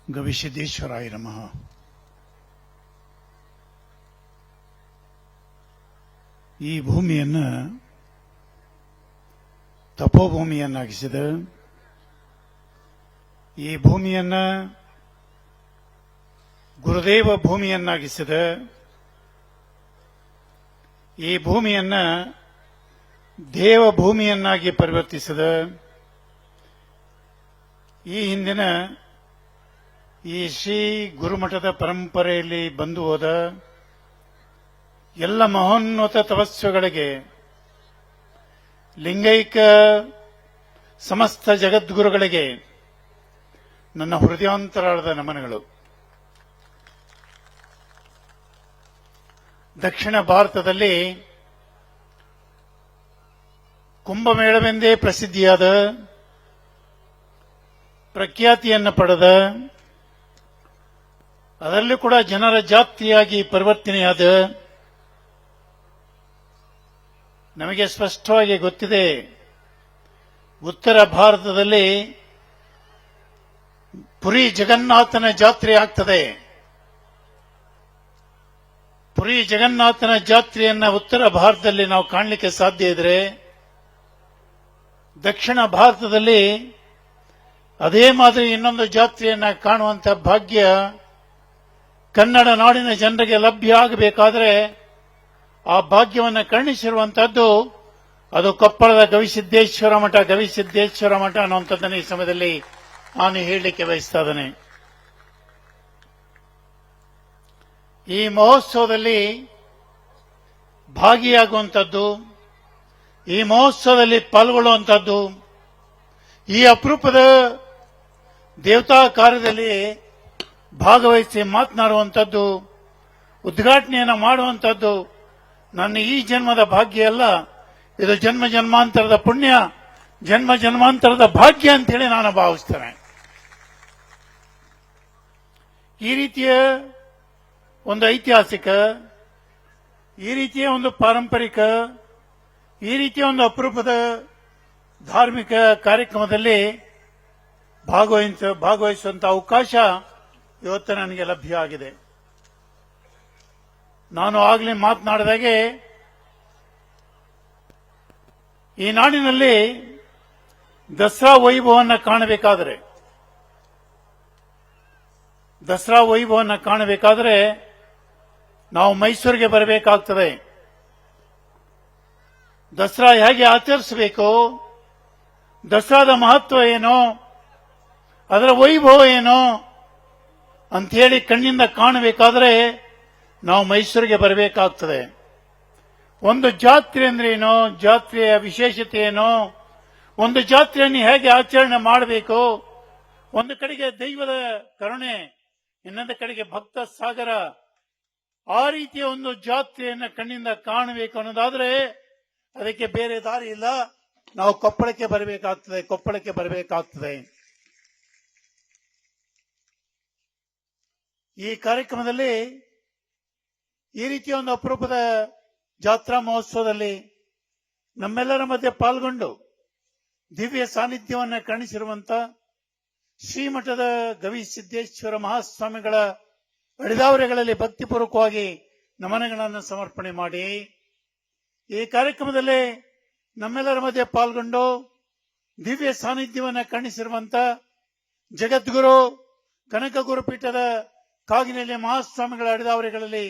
ಗವಿಸಿದ್ದೇಶ್ವರಾಯ ನಮಃ. ಈ ಭೂಮಿಯನ್ನು ತಪೋಭೂಮಿಯನ್ನಾಗಿಸಿದ, ಈ ಭೂಮಿಯನ್ನ ಗುರುದೇವ ಭೂಮಿಯನ್ನಾಗಿಸಿದ, ಈ ಭೂಮಿಯನ್ನ ದೇವ ಭೂಮಿಯನ್ನಾಗಿ ಪರಿವರ್ತಿಸಿದ, ಈ ಹಿಂದಿನ ಈ ಶ್ರೀ ಗುರುಮಠದ ಪರಂಪರೆಯಲ್ಲಿ ಬಂದು ಹೋದ ಎಲ್ಲ ಮಹೋನ್ನತ ತಪಸ್ಸುಗಳಿಗೆ, ಲಿಂಗೈಕ ಸಮಸ್ತ ಜಗದ್ಗುರುಗಳಿಗೆ ನನ್ನ ಹೃದಯಾಂತರಾಳದ ನಮನಗಳು. ದಕ್ಷಿಣ ಭಾರತದಲ್ಲಿ ಕುಂಭಮೇಳವೆಂದೇ ಪ್ರಸಿದ್ಧಿಯಾದ, ಪ್ರಖ್ಯಾತಿಯನ್ನು ಪಡೆದ, ಅದರಲ್ಲೂ ಕೂಡ ಜನರ ಜಾತಿಯಾಗಿ ಪರಿವರ್ತನೆಯಾದ, ನಮಗೆ ಸ್ಪಷ್ಟವಾಗಿ ಗೊತ್ತಿದೆ, ಉತ್ತರ ಭಾರತದಲ್ಲಿ ಪುರಿ ಜಗನ್ನಾಥನ ಜಾತ್ರೆ ಆಗ್ತದೆ. ಪುರಿ ಜಗನ್ನಾಥನ ಜಾತ್ರೆಯನ್ನ ಉತ್ತರ ಭಾರತದಲ್ಲಿ ನಾವು ಕಾಣಲಿಕ್ಕೆ ಸಾಧ್ಯ ಇದ್ರೆ, ದಕ್ಷಿಣ ಭಾರತದಲ್ಲಿ ಅದೇ ಮಾದರಿ ಇನ್ನೊಂದು ಜಾತ್ರೆಯನ್ನ ಕಾಣುವಂತ ಭಾಗ್ಯ ಕನ್ನಡ ನಾಡಿನ ಜನರಿಗೆ ಲಭ್ಯ ಆಗಬೇಕಾದ್ರೆ ಆ ಭಾಗ್ಯವನ್ನು ಕರುಣಿಸಿರುವಂತಹದ್ದು ಅದು ಕೊಪ್ಪಳದ ಗವಿಸಿದ್ದೇಶ್ವರ ಮಠ. ಗವಿಸಿದ್ದೇಶ್ವರ ಮಠ ಅನ್ನುವಂಥದ್ದನ್ನು ಈ ಸಮಯದಲ್ಲಿ ನಾನು ಹೇಳಲಿಕ್ಕೆ ಬಯಸ್ತಾ ಇದ್ದೇನೆ. ಈ ಮಹೋತ್ಸವದಲ್ಲಿ ಭಾಗಿಯಾಗುವಂಥದ್ದು, ಈ ಮಹೋತ್ಸವದಲ್ಲಿ ಪಾಲ್ಗೊಳ್ಳುವಂಥದ್ದು, ಈ ಅಪರೂಪದ ದೇವತಾ ಕಾರ್ಯದಲ್ಲಿ ಭಾಗವಹಿಸಿ ಮಾತನಾಡುವಂಥದ್ದು, ಉದ್ಘಾಟನೆಯನ್ನು ಮಾಡುವಂಥದ್ದು ನನ್ನ ಈ ಜನ್ಮದ ಭಾಗ್ಯ ಅಲ್ಲ, ಇದು ಜನ್ಮ ಜನ್ಮಾಂತರದ ಪುಣ್ಯ, ಜನ್ಮ ಜನ್ಮಾಂತರದ ಭಾಗ್ಯ ಅಂತೇಳಿ ನಾನು ಭಾವಿಸ್ತೇನೆ. ಈ ರೀತಿಯ ಒಂದು ಐತಿಹಾಸಿಕ, ಈ ರೀತಿಯ ಒಂದು ಪಾರಂಪರಿಕ, ಈ ರೀತಿಯ ಒಂದು ಅಪರೂಪದ ಧಾರ್ಮಿಕ ಕಾರ್ಯಕ್ರಮದಲ್ಲಿ ಭಾಗವಹಿಸುವಂತಹ ಅವಕಾಶ ಇವತ್ತು ನನಗೆ ಲಭ್ಯ ಆಗಿದೆ. ನಾನು ಆಗಲೇ ಮಾತನಾಡಿದಾಗೆ, ಈ ನಾಡಿನಲ್ಲಿ ದಸರಾ ವೈಭವವನ್ನು ಕಾಣಬೇಕಾದರೆ ನಾವು ಮೈಸೂರಿಗೆ ಬರಬೇಕಾಗ್ತದೆ. ದಸರಾ ಹೇಗೆ ಆಚರಿಸಬೇಕು, ದಸರಾದ ಮಹತ್ವ ಏನು, ಅದರ ವೈಭವ ಏನು ಅಂಥೇಳಿ ಕಣ್ಣಿಂದ ಕಾಣಬೇಕಾದ್ರೆ ನಾವು ಮೈಸೂರಿಗೆ ಬರಬೇಕಾಗ್ತದೆ. ಒಂದು ಜಾತ್ರೆ ಅಂದ್ರೆ ಏನೋ, ಜಾತ್ರೆಯ ವಿಶೇಷತೆ ಏನೋ, ಒಂದು ಜಾತ್ರೆಯನ್ನು ಹೇಗೆ ಆಚರಣೆ ಮಾಡಬೇಕು, ಒಂದು ಕಡೆಗೆ ದೈವದ ಕರುಣೆ, ಇನ್ನೊಂದು ಕಡೆಗೆ ಭಕ್ತ ಸಾಗರ, ಆ ರೀತಿಯ ಒಂದು ಜಾತ್ರೆಯನ್ನು ಕಣ್ಣಿಂದ ಕಾಣಬೇಕು ಅನ್ನೋದಾದ್ರೆ ಅದಕ್ಕೆ ಬೇರೆ ದಾರಿ ಇಲ್ಲ, ನಾವು ಕೊಪ್ಪಳಕ್ಕೆ ಬರಬೇಕಾಗ್ತದೆ. ಈ ಕಾರ್ಯಕ್ರಮದಲ್ಲಿ ಈ ರೀತಿಯ ಒಂದು ಅಪರೂಪದ ಜಾತ್ರಾ ಮಹೋತ್ಸವದಲ್ಲಿ ನಮ್ಮೆಲ್ಲರ ಮಧ್ಯೆ ಪಾಲ್ಗೊಂಡು ದಿವ್ಯ ಸಾನ್ನಿಧ್ಯವನ್ನು ಕಾಣಿಸಿರುವಂತ ಶ್ರೀಮಠದ ಗವಿಸಿದ್ದೇಶ್ವರ ಮಹಾಸ್ವಾಮಿಗಳ ಅಡಿದಾವರೆಗಳಲ್ಲಿ ಭಕ್ತಿಪೂರ್ವಕವಾಗಿ ನಮನಗಳನ್ನು ಸಮರ್ಪಣೆ ಮಾಡಿ, ಈ ಕಾರ್ಯಕ್ರಮದಲ್ಲಿ ನಮ್ಮೆಲ್ಲರ ಮಧ್ಯೆ ಪಾಲ್ಗೊಂಡು ದಿವ್ಯ ಸಾನ್ನಿಧ್ಯವನ್ನು ಕಾಣಿಸಿರುವಂತ ಜಗದ್ಗುರು ಕನಕ ಗುರುಪೀಠದ ಕಾಗಿನೆಲೆ ಮಹಾಸ್ವಾಮಿಗಳ ಅಡಿದಾವರೆಗಳಲ್ಲಿ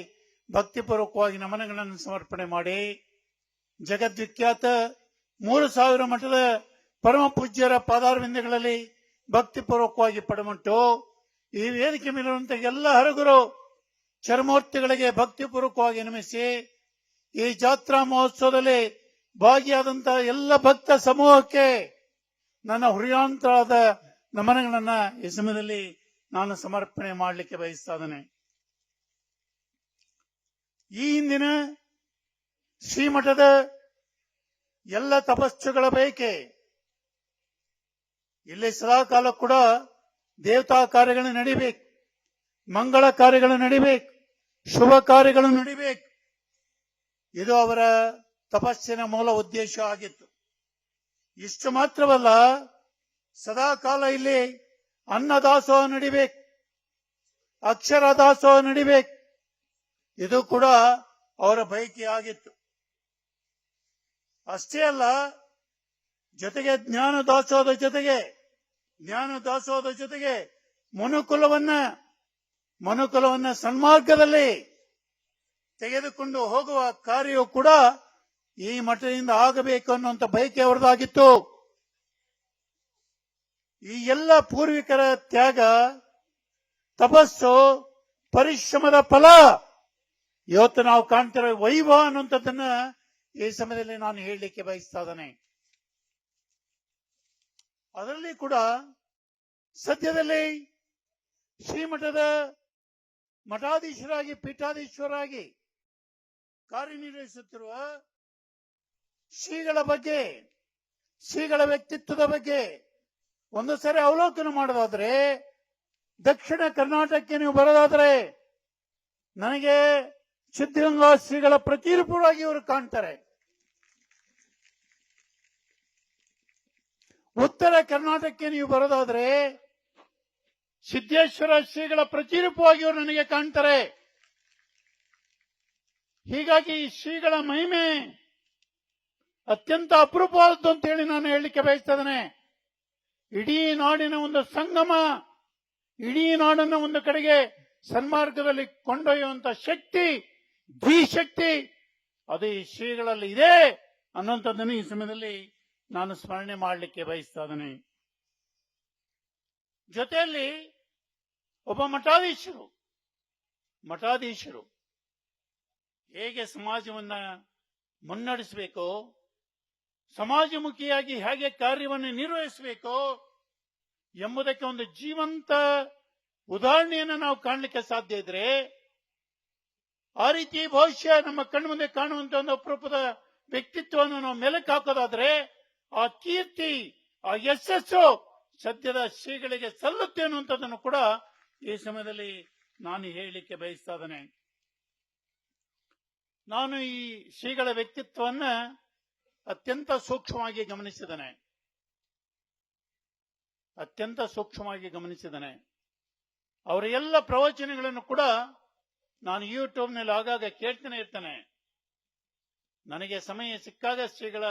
ಭಕ್ತಿಪೂರ್ವಕವಾಗಿ ನಮನಗಳನ್ನು ಸಮರ್ಪಣೆ ಮಾಡಿ, ಜಗದ್ವಿಖ್ಯಾತ 3000 ಮಠದ ಪರಮ ಪೂಜ್ಯರ ಪಾದಾರವಿಂದಗಳಲ್ಲಿ ಭಕ್ತಿಪೂರ್ವಕವಾಗಿ ಪಡಮಟ್ಟು, ಈ ವೇದಿಕೆ ಮೇಲಿರುವಂತಹ ಎಲ್ಲ ಹರಗುರು ಚರಮೂರ್ತಿಗಳಿಗೆ ಭಕ್ತಿಪೂರ್ವಕವಾಗಿ ನಮಿಸಿ, ಈ ಜಾತ್ರಾ ಮಹೋತ್ಸವದಲ್ಲಿ ಭಾಗಿಯಾದಂತಹ ಎಲ್ಲ ಭಕ್ತ ಸಮೂಹಕ್ಕೆ ನನ್ನ ಹೃದಯಾಂತರಾದ ನಮನಗಳನ್ನ ಈ ಸಮಯದಲ್ಲಿ ನಾನು ಸಮರ್ಪಣೆ ಮಾಡಲಿಕ್ಕೆ ಬಯಸ್ತಾ ಇದ್ದೇನೆ. ಈ ಹಿಂದಿನ ಶ್ರೀಮಠದ ಎಲ್ಲ ತಪಸ್ಸುಗಳ ಬಯಕೆ ಇಲ್ಲಿ ಸದಾಕಾಲ ಕೂಡ ದೇವತಾ ಕಾರ್ಯಗಳು ನಡಿಬೇಕು, ಮಂಗಳ ಕಾರ್ಯಗಳು ನಡಿಬೇಕು, ಶುಭ ಕಾರ್ಯಗಳು ನಡಿಬೇಕು. ಇದು ಅವರ ತಪಸ್ಸಿನ ಮೂಲ ಉದ್ದೇಶ ಆಗಿತ್ತು. ಇಷ್ಟು ಮಾತ್ರವಲ್ಲ, ಸದಾಕಾಲ ಇಲ್ಲಿ ಅನ್ನದಾಸೋಹ ನಡಿಬೇಕು, ಅಕ್ಷರ ದಾಸೋಹ ನಡಿಬೇಕು. ಇದು ಕೂಡ ಅವರ ಬಯಕೆ ಆಗಿತ್ತು. ಅಷ್ಟೇ ಅಲ್ಲ, ಜೊತೆಗೆ ಜ್ಞಾನ ದಾಸೋಹದ ಜೊತೆಗೆ ಮನುಕುಲವನ್ನ ಸನ್ಮಾರ್ಗದಲ್ಲಿ ತೆಗೆದುಕೊಂಡು ಹೋಗುವ ಕಾರ್ಯವು ಕೂಡ ಈ ಮಠದಿಂದ ಆಗಬೇಕು ಅನ್ನುವಂಥ ಬಯಕೆ ಅವರದಾಗಿತ್ತು. ಈ ಎಲ್ಲ ಪೂರ್ವಿಕರ ತ್ಯಾಗ, ತಪಸ್ಸು, ಪರಿಶ್ರಮದ ಫಲ ಇವತ್ತು ನಾವು ಕಾಣ್ತಿರೋ ವೈಭವ ಅನ್ನುವಂಥದ್ದನ್ನ ಈ ಸಮಯದಲ್ಲಿ ನಾನು ಹೇಳಲಿಕ್ಕೆ ಬಯಸ್ತಾ ಇದ್ದೇನೆ. ಅದರಲ್ಲಿ ಕೂಡ ಸದ್ಯದಲ್ಲಿ ಶ್ರೀಮಠದ ಮಠಾಧೀಶರಾಗಿ, ಪೀಠಾಧೀಶರಾಗಿ ಕಾರ್ಯನಿರ್ವಹಿಸುತ್ತಿರುವ ಶ್ರೀಗಳ ಬಗ್ಗೆ, ಶ್ರೀಗಳ ವ್ಯಕ್ತಿತ್ವದ ಬಗ್ಗೆ ಒಂದು ಸರಿ ಅವಲೋಕನ ಮಾಡೋದಾದ್ರೆ, ದಕ್ಷಿಣ ಕರ್ನಾಟಕಕ್ಕೆ ನೀವು ಬರೋದಾದ್ರೆ ನನಗೆ ಸಿದ್ಧಗಂಗಾ ಶ್ರೀಗಳ ಪ್ರತಿರೂಪವಾಗಿ ಇವರು ಕಾಣ್ತಾರೆ. ಉತ್ತರ ಕರ್ನಾಟಕಕ್ಕೆ ನೀವು ಬರೋದಾದ್ರೆ ಸಿದ್ದೇಶ್ವರ ಶ್ರೀಗಳ ಪ್ರತಿರೂಪವಾಗಿ ಇವರು ನನಗೆ ಕಾಣ್ತಾರೆ. ಹೀಗಾಗಿ ಈ ಶ್ರೀಗಳ ಮಹಿಮೆ ಅತ್ಯಂತ ಅಪರೂಪವಾದದ್ದು ಅಂತ ಹೇಳಿ ನಾನು ಹೇಳಲಿಕ್ಕೆ ಬಯಸ್ತಾ ಇದ್ದೇನೆ. ಇಡೀ ನಾಡಿನ ಒಂದು ಸಂಗಮ, ಇಡೀ ನಾಡನ್ನು ಒಂದು ಕಡೆಗೆ ಸನ್ಮಾರ್ಗದಲ್ಲಿ ಕೊಂಡೊಯ್ಯುವಂತ ಶಕ್ತಿ, ಧೀಶಕ್ತಿ ಅದು ಈ ಶ್ರೀಗಳಲ್ಲಿ ಇದೆ ಅನ್ನುವಂಥದ್ದನ್ನು ಈ ಸಮಯದಲ್ಲಿ ನಾನು ಸ್ಮರಣೆ ಮಾಡಲಿಕ್ಕೆ ಬಯಸ್ತಾ ಇದ್ದೇನೆ. ಜೊತೆಯಲ್ಲಿ ಒಬ್ಬ ಮಠಾಧೀಶರು ಹೇಗೆ ಸಮಾಜವನ್ನ ಮುನ್ನಡೆಸಬೇಕು, ಸಮಾಜಮುಖಿಯಾಗಿ ಹೇಗೆ ಕಾರ್ಯವನ್ನು ನಿರ್ವಹಿಸಬೇಕು ಎಂಬುದಕ್ಕೆ ಒಂದು ಜೀವಂತ ಉದಾಹರಣೆಯನ್ನು ನಾವು ಕಾಣಲಿಕ್ಕೆ ಸಾಧ್ಯ ಇದ್ರೆ, ಆ ರೀತಿ ಭವಿಷ್ಯ ನಮ್ಮ ಕಣ್ಣು ಮುಂದೆ ಕಾಣುವಂತ ಒಂದು ಅಪರೂಪದ ವ್ಯಕ್ತಿತ್ವವನ್ನು ನಾವು ಮೆಲುಕು ಹಾಕೋದಾದ್ರೆ ಆ ಕೀರ್ತಿ, ಆ ಯಶಸ್ಸು ಸದ್ಯದ ಶ್ರೀಗಳಿಗೆ ಸಲ್ಲುತ್ತೆ ಅನ್ನುವಂಥದ್ದನ್ನು ಕೂಡ ಈ ಸಮಯದಲ್ಲಿ ನಾನು ಹೇಳಲಿಕ್ಕೆ ಬಯಸ್ತಾ ಇದ್ದೇನೆ. ನಾನು ಈ ಶ್ರೀಗಳ ವ್ಯಕ್ತಿತ್ವವನ್ನ ಅತ್ಯಂತ ಸೂಕ್ಷ್ಮವಾಗಿ ಗಮನಿಸಿದ್ದೇನೆ. ಅವರ ಎಲ್ಲ ಪ್ರವಚನಗಳನ್ನು ಕೂಡ ನಾನು ಯೂಟ್ಯೂಬ್ನಲ್ಲಿ ಆಗಾಗ ಕೇಳ್ತಾನೆ ಇರ್ತೇನೆ. ನನಗೆ ಸಮಯ ಸಿಕ್ಕಾಗ ಶ್ರೀಗಳ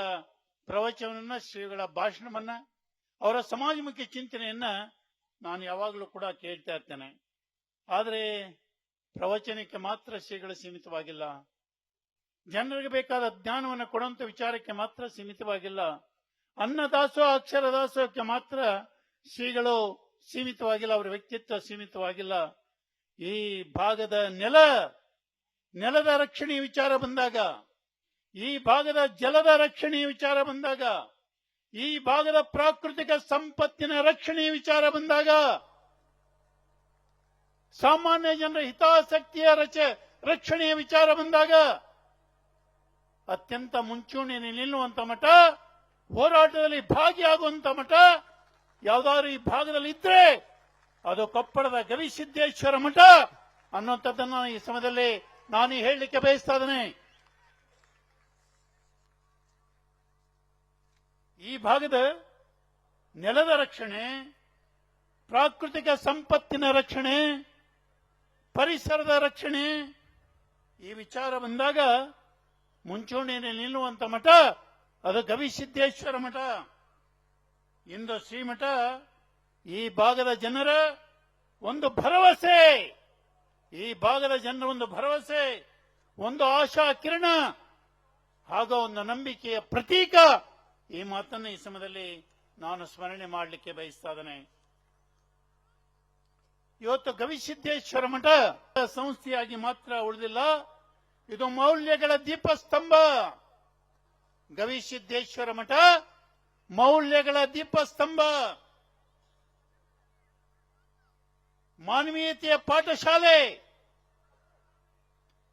ಪ್ರವಚನವನ್ನ, ಶ್ರೀಗಳ ಭಾಷಣವನ್ನ, ಅವರ ಸಮಾಜಮುಖಿ ಚಿಂತನೆಯನ್ನ ನಾನು ಯಾವಾಗಲೂ ಕೂಡ ಕೇಳ್ತಾ ಇರ್ತೇನೆ. ಆದರೆ ಪ್ರವಚನಕ್ಕೆ ಮಾತ್ರ ಶ್ರೀಗಳು ಸೀಮಿತವಾಗಿಲ್ಲ, ಜನರಿಗೆ ಬೇಕಾದ ಜ್ಞಾನವನ್ನು ಕೊಡುವಂತ ವಿಚಾರಕ್ಕೆ ಮಾತ್ರ ಸೀಮಿತವಾಗಿಲ್ಲ, ಅನ್ನದಾಸೋಹ, ಅಕ್ಷರ ದಾಸೋಹಕ್ಕೆ ಮಾತ್ರ ಶ್ರೀಗಳು ಸೀಮಿತವಾಗಿಲ್ಲ, ಅವರ ವ್ಯಕ್ತಿತ್ವ ಸೀಮಿತವಾಗಿಲ್ಲ. ಈ ಭಾಗದ ನೆಲದ ರಕ್ಷಣೆಯ ವಿಚಾರ ಬಂದಾಗ, ಈ ಭಾಗದ ಜಲದ ರಕ್ಷಣೆಯ ವಿಚಾರ ಬಂದಾಗ, ಈ ಭಾಗದ ಪ್ರಾಕೃತಿಕ ಸಂಪತ್ತಿನ ರಕ್ಷಣೆಯ ವಿಚಾರ ಬಂದಾಗ, ಸಾಮಾನ್ಯ ಜನರ ಹಿತಾಸಕ್ತಿಯ ರಕ್ಷಣೆಯ ವಿಚಾರ ಬಂದಾಗ ಅತ್ಯಂತ ಮುಂಚೂಣಿಯಲ್ಲಿ ನಿಲ್ಲುವಂತ ಮಠ, ಹೋರಾಟದಲ್ಲಿ ಭಾಗಿಯಾಗುವಂತ ಮಠ ಯಾವ್ದಾದ್ರು ಈ ಭಾಗದಲ್ಲಿ ಇದ್ರೆ ಅದು ಕೊಪ್ಪಳದ ಗವಿಸಿದ್ದೇಶ್ವರ ಮಠ ಅನ್ನುವಂಥದ್ದನ್ನು ಈ ಸಮಯದಲ್ಲಿ ನಾನು ಹೇಳಲಿಕ್ಕೆ ಬಯಸ್ತಾ ಇದ್ದೇನೆ. ಈ ಭಾಗದ ನೆಲದ ರಕ್ಷಣೆ, ಪ್ರಾಕೃತಿಕ ಸಂಪತ್ತಿನ ರಕ್ಷಣೆ, ಪರಿಸರದ ರಕ್ಷಣೆ ಈ ವಿಚಾರ ಬಂದಾಗ ಮುಂಚೂಣಿಯಲ್ಲಿ ನಿಲ್ಲುವಂತ ಮಠ ಅದು ಗವಿಸಿದ್ದೇಶ್ವರ ಮಠ. ಇಂದು ಶ್ರೀಮಠ ಈ ಭಾಗದ ಜನರ ಒಂದು ಭರವಸೆ, ಈ ಭಾಗದ ಜನರ ಒಂದು ಭರವಸೆ, ಒಂದು ಆಶಾ ಕಿರಣ ಹಾಗೂ ಒಂದು ನಂಬಿಕೆಯ ಪ್ರತೀಕ. ಈ ಮಾತನ್ನು ಈ ಸಮಯದಲ್ಲಿ ನಾನು ಸ್ಮರಣೆ ಮಾಡಲಿಕ್ಕೆ ಬಯಸ್ತಾ ಇದ್ದೇನೆ. ಇವತ್ತು ಗವಿಸಿದ್ದೇಶ್ವರ ಮಠ ಸಂಸ್ಥೆಯಾಗಿ ಮಾತ್ರ ಉಳಿದಿಲ್ಲ, ಇದು ಮೌಲ್ಯಗಳ ದೀಪಸ್ತಂಭ. ಗವಿಸಿದ್ದೇಶ್ವರ ಮಠ ಮೌಲ್ಯಗಳ ದೀಪಸ್ತಂಭ, ಮಾನವೀಯತೆಯ ಪಾಠಶಾಲೆ,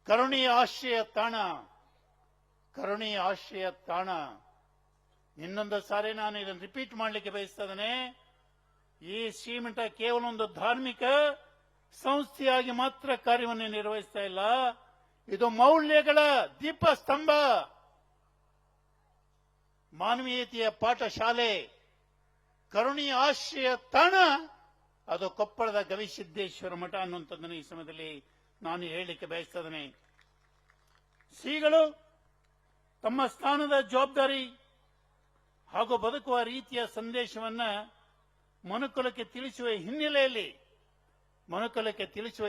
ಕರುಣೆಯ ಆಶ್ರಯ ತಾಣ. ಇನ್ನೊಂದು ಸಾರಿ ನಾನು ಇದನ್ನು ರಿಪೀಟ್ ಮಾಡಲಿಕ್ಕೆ ಬಯಸ್ತಾ ಇದ್ದೇನೆ. ಈ ಶ್ರೀಮಠ ಕೇವಲ ಒಂದು ಧಾರ್ಮಿಕ ಸಂಸ್ಥೆಯಾಗಿ ಮಾತ್ರ ಕಾರ್ಯವನ್ನು ನಿರ್ವಹಿಸ್ತಾ ಇಲ್ಲ, ಇದು ಮೌಲ್ಯಗಳ ದೀಪಸ್ತಂಭ, ಮಾನವೀಯತೆಯ ಪಾಠಶಾಲೆ, ಕರುಣೆಯ ಆಶ್ರಯ ತಾಣ. ಅದು ಕೊಪ್ಪಳದ ಗವಿಸಿದ್ದೇಶ್ವರ ಮಠ ಅನ್ನುವಂಥದ್ದನ್ನು ಈ ಸಮಯದಲ್ಲಿ ನಾನು ಹೇಳಲಿಕ್ಕೆ ಬಯಸ್ತೇನೆ. ಶ್ರೀಗಳು ತಮ್ಮ ಸ್ಥಾನದ ಜವಾಬ್ದಾರಿ ಹಾಗೂ ಬದುಕುವ ರೀತಿಯ ಸಂದೇಶವನ್ನ ಮನುಕುಲಕ್ಕೆ ತಿಳಿಸುವ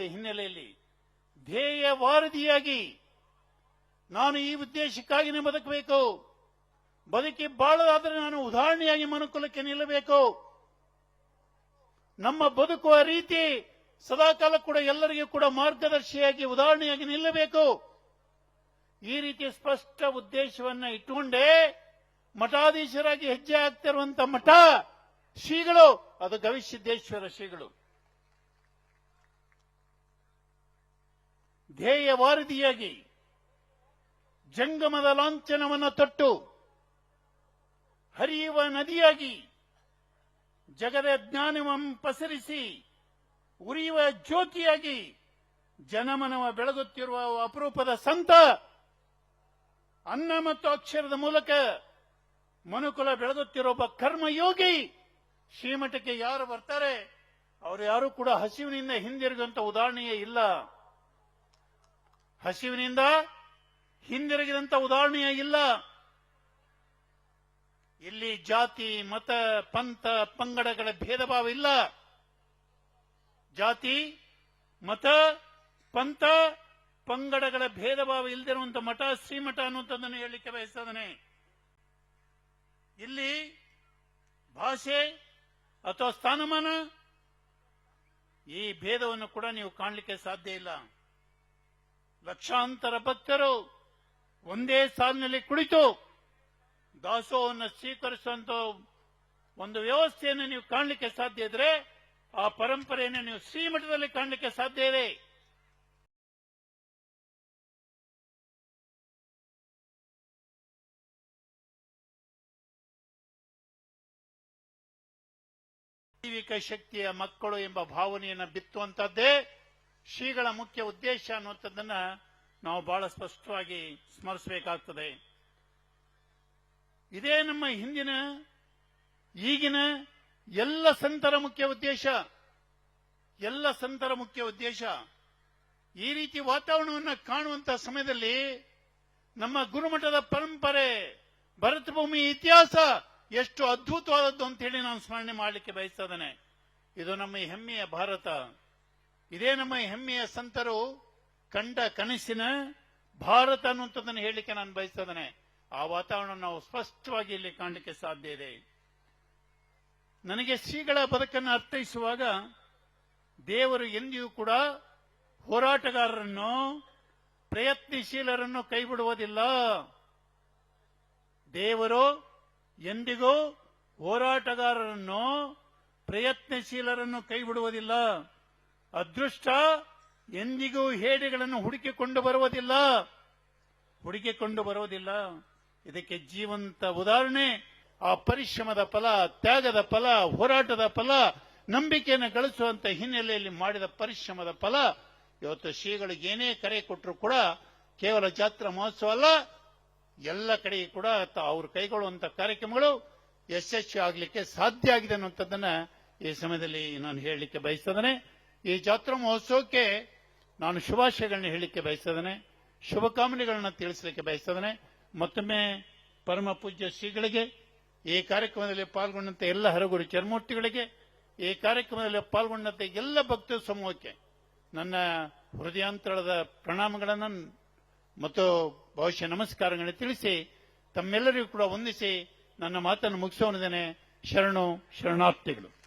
ಹಿನ್ನೆಲೆಯಲ್ಲಿ ಧ್ಯೇಯ ವಾರಧಿಯಾಗಿ ನಾನು ಈ ಉದ್ದೇಶಕ್ಕಾಗಿಯೇ ಬದುಕಬೇಕು, ಬದುಕಿ ಬಾಳದಾದರೆ ನಾನು ಉದಾಹರಣೆಯಾಗಿ ಮನುಕುಲಕ್ಕೆ ನಿಲ್ಲಬೇಕು, ನಮ್ಮ ಬದುಕುವ ರೀತಿ ಸದಾಕಾಲ ಕೂಡ ಎಲ್ಲರಿಗೂ ಕೂಡ ಮಾರ್ಗದರ್ಶಿಯಾಗಿ ಉದಾಹರಣೆಯಾಗಿ ನಿಲ್ಲಬೇಕು. ಈ ರೀತಿಯ ಸ್ಪಷ್ಟ ಉದ್ದೇಶವನ್ನ ಇಟ್ಟುಕೊಂಡೇ ಮಠಾಧೀಶರಾಗಿ ಹೆಜ್ಜೆ ಹಾಕ್ತಿರುವಂತ ಮಠ ಶ್ರೀಗಳು, ಅದು ಗವಿಸಿದ್ದೇಶ್ವರ ಶ್ರೀಗಳು. ಧ್ಯೇಯ ವಾರಧಿಯಾಗಿ ಜಂಗಮದ ಲಾಂಛನವನ್ನು ತೊಟ್ಟು ಹರಿಯುವ ನದಿಯಾಗಿ ಜಗದ ಜ್ಞಾನವನ್ನು ಪಸರಿಸಿ ಉರಿಯುವ ಜ್ಯೋತಿಯಾಗಿ ಜನಮನವ ಬೆಳಗುತ್ತಿರುವ ಅಪರೂಪದ ಸಂತ, ಅನ್ನ ಮತ್ತು ಅಕ್ಷರದ ಮೂಲಕ ಮನುಕುಲ ಬೆಳಗುತ್ತಿರುವ ಒಬ್ಬ ಕರ್ಮಯೋಗಿ ಶ್ರೀಮಠಕ್ಕೆ ಯಾರು ಬರ್ತಾರೆ ಅವರು ಯಾರು ಕೂಡ ಹಸಿವಿನಿಂದ ಹಿಂದಿರುಗುವಂತ ಉದಾಹರಣೆಯೇ ಇಲ್ಲ. ಹಸಿವಿನಿಂದ ಹಿಂದಿರುಗಿದಂತ ಉದಾಹರಣೆಯೇ ಇಲ್ಲ. ಇಲ್ಲಿ ಜಾತಿ ಮತ ಪಂಥ ಪಂಗಡಗಳ ಭೇದ ಭಾವ ಇಲ್ಲ. ಜಾತಿ ಮತ ಪಂಥ ಪಂಗಡಗಳ ಭೇದ ಭಾವ ಇಲ್ಲದಿರುವಂತ ಮಠ ಶ್ರೀಮಠ ಅನ್ನುವಂಥದ್ದನ್ನು ಹೇಳಲಿಕ್ಕೆ ಬಯಸ್ತೇನೆ. ಇಲ್ಲಿ ಭಾಷೆ ಅಥವಾ ಸ್ಥಾನಮಾನ ಈ ಭೇದವನ್ನು ಕೂಡ ನೀವು ಕಾಣಲಿಕ್ಕೆ ಸಾಧ್ಯ ಇಲ್ಲ. ಲಕ್ಷಾಂತರ ಭಕ್ತರು ಒಂದೇ ಸಾಲಿನಲ್ಲಿ ಕುಳಿತು ದಾಸೋಹವನ್ನು ಸ್ವೀಕರಿಸುವಂತ ಒಂದು ವ್ಯವಸ್ಥೆಯನ್ನು ನೀವು ಕಾಣಲಿಕ್ಕೆ ಸಾಧ್ಯ ಇದ್ರೆ ಆ ಪರಂಪರೆಯನ್ನು ನೀವು ಶ್ರೀಮಠದಲ್ಲಿ ಕಾಣಲಿಕ್ಕೆ ಸಾಧ್ಯ ಇದೆ. ದೈವಿಕ ಶಕ್ತಿಯ ಮಕ್ಕಳು ಎಂಬ ಭಾವನೆಯನ್ನು ಬಿತ್ತುವಂತದ್ದೇ ಶ್ರೀಗಳ ಮುಖ್ಯ ಉದ್ದೇಶ ಅನ್ನುವಂಥದ್ದನ್ನ ನಾವು ಬಹಳ ಸ್ಪಷ್ಟವಾಗಿ ಸ್ಮರಿಸಬೇಕಾಗ್ತದೆ. ಇದೇ ನಮ್ಮ ಹಿಂದಿನ ಈಗಿನ ಎಲ್ಲ ಸಂತರ ಮುಖ್ಯ ಉದ್ದೇಶ. ಈ ರೀತಿ ವಾತಾವರಣವನ್ನು ಕಾಣುವಂತ ಸಮಯದಲ್ಲಿ ನಮ್ಮ ಗುರುಮಠದ ಪರಂಪರೆ, ಭರತ ಭೂಮಿ ಇತಿಹಾಸ ಎಷ್ಟು ಅದ್ಭುತವಾದದ್ದು ಅಂತ ಹೇಳಿ ನಾನು ಸ್ಮರಣೆ ಮಾಡಲಿಕ್ಕೆ ಬಯಸ್ತೇನೆ. ಇದು ನಮ್ಮ ಹೆಮ್ಮೆಯ ಭಾರತ. ಇದೇ ನಮ್ಮ ಹೆಮ್ಮೆಯ ಸಂತರು ಕಂಡ ಕನಸಿನ ಭಾರತ ಅನ್ನುವಂಥದ್ದನ್ನು ಹೇಳಲಿಕ್ಕೆ ನಾನು ಬಯಸ್ತೇನೆ. ಆ ವಾತಾವರಣ ನಾವು ಸ್ಪಷ್ಟವಾಗಿ ಇಲ್ಲಿ ಕಾಣಲಿಕ್ಕೆ ಸಾಧ್ಯ ಇದೆ. ನನಗೆ ಶ್ರೀಗಳ ಬದುಕನ್ನು ಅರ್ಥೈಸುವಾಗ ದೇವರು ಎಂದಿಗೂ ಕೂಡ ಹೋರಾಟಗಾರರನ್ನು, ಪ್ರಯತ್ನಶೀಲರನ್ನು ಕೈಬಿಡುವುದಿಲ್ಲ. ದೇವರು ಎಂದಿಗೂ ಹೋರಾಟಗಾರರನ್ನು, ಪ್ರಯತ್ನಶೀಲರನ್ನು ಕೈಬಿಡುವುದಿಲ್ಲ. ಅದೃಷ್ಟ ಎಂದಿಗೂ ಹೇಡಿಗಳನ್ನು ಹುಡುಕಿಕೊಂಡು ಬರುವುದಿಲ್ಲ. ಇದಕ್ಕೆ ಜೀವಂತ ಉದಾಹರಣೆ ಆ ಪರಿಶ್ರಮದ ಫಲ, ತ್ಯಾಗದ ಫಲ, ಹೋರಾಟದ ಫಲ, ನಂಬಿಕೆಯನ್ನು ಗಳಿಸುವಂತ ಹಿನ್ನೆಲೆಯಲ್ಲಿ ಮಾಡಿದ ಪರಿಶ್ರಮದ ಫಲ. ಇವತ್ತು ಶ್ರೀಗಳಿಗೆ ಏನೇ ಕರೆ ಕೊಟ್ಟರು ಕೂಡ ಕೇವಲ ಜಾತ್ರಾ ಮಹೋತ್ಸವ ಅಲ್ಲ, ಎಲ್ಲ ಕಡೆ ಕೂಡ ಅವರು ಕೈಗೊಳ್ಳುವಂತ ಕಾರ್ಯಕ್ರಮಗಳು ಯಶಸ್ವಿ ಆಗಲಿಕ್ಕೆ ಸಾಧ್ಯ ಆಗಿದೆ ಅನ್ನುವಂಥದ್ದನ್ನ ಈ ಸಮಯದಲ್ಲಿ ನಾನು ಹೇಳಲಿಕ್ಕೆ ಬಯಸ್ತೇನೆ. ಈ ಜಾತ್ರಾ ಮಹೋತ್ಸವಕ್ಕೆ ನಾನು ಶುಭಾಶಯಗಳನ್ನ ಹೇಳಲಿಕ್ಕೆ ಬಯಸ್ತೇನೆ, ಶುಭಕಾಮನೆಗಳನ್ನ ತಿಳಿಸಲಿಕ್ಕೆ ಬಯಸ್ತೇನೆ. ಮತ್ತೊಮ್ಮೆ ಪರಮ ಪೂಜ್ಯ ಶ್ರೀಗಳಿಗೆ, ಈ ಕಾರ್ಯಕ್ರಮದಲ್ಲಿ ಪಾಲ್ಗೊಂಡಂತೆ ಎಲ್ಲ ಹರಗುರು ಚರ್ಮೂರ್ತಿಗಳಿಗೆ, ಈ ಕಾರ್ಯಕ್ರಮದಲ್ಲಿ ಪಾಲ್ಗೊಂಡಂತೆ ಎಲ್ಲ ಭಕ್ತ ಸಮೂಹಕ್ಕೆ ನನ್ನ ಹೃದಯಾಂತರದ ಪ್ರಣಾಮಗಳನ್ನು ಮತ್ತು ಬಹುಶಃ ನಮಸ್ಕಾರಗಳನ್ನು ತಿಳಿಸಿ ತಮ್ಮೆಲ್ಲರಿಗೂ ಕೂಡ ವಂದಿಸಿ ನನ್ನ ಮಾತನ್ನು ಮುಗಿಸೋನಿದ್ದೇನೆ. ಶರಣಾರ್ಥಿಗಳು.